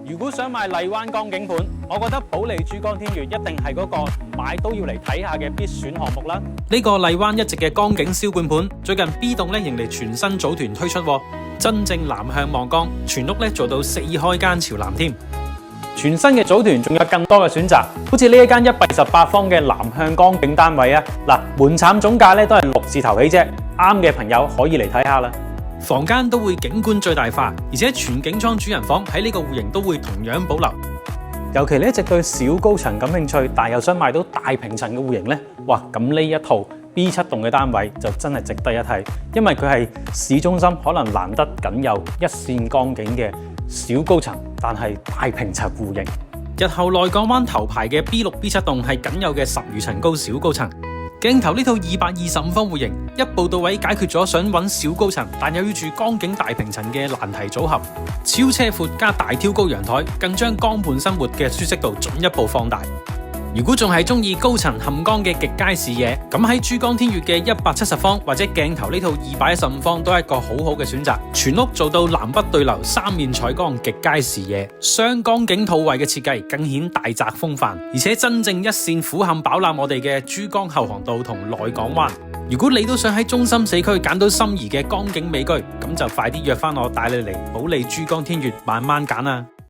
如果想買荔灣江景盤，我覺得保利珠江天悅一定係嗰個買都要嚟睇下嘅必選項目啦。呢個荔灣一直嘅江景小半盤，最近 B 棟迎嚟全新組團推出，真正南向望江，全屋做到4開間朝南添。全新嘅組團仲有更多嘅選擇，好似呢一間128方嘅南向江景單位啊，門檻總價都係6字頭起啫，啱嘅朋友可以嚟睇下啦。房間都會景觀最大化，而且全景艙主人房喺呢個戶型都會同樣保留。尤其你一直對小高層感興趣，但又想買到大平層嘅戶型呢，哇！咁呢一套 B7 棟嘅單位就真係值得一睇，因為佢係市中心可能難得僅有一線江景嘅小高層，但係大平層戶型。日後內港灣頭排嘅 B6、B7 棟係僅有嘅10餘層高小高層。鏡頭呢套225方戶型，一步到位解決咗想揾小高層但又要住江景大平層嘅難題組合。超車闊加大挑高陽台，更將江畔生活嘅舒適度進一步放大。如果仲係中意高層含江嘅極佳視野，咁喺珠江天悅嘅170方或者鏡頭呢套215方都係一個好好嘅選擇。全屋做到南北對流3面採光極佳視野，雙江景套位嘅設計更顯大宅風範，而且真正一線俯瞰飽覽我哋嘅珠江後航道同內港灣。如果你都想喺中心市區揀到心儀嘅江景美居，咁就快啲約返我帶你嚟保利珠江天悅慢慢揀啦。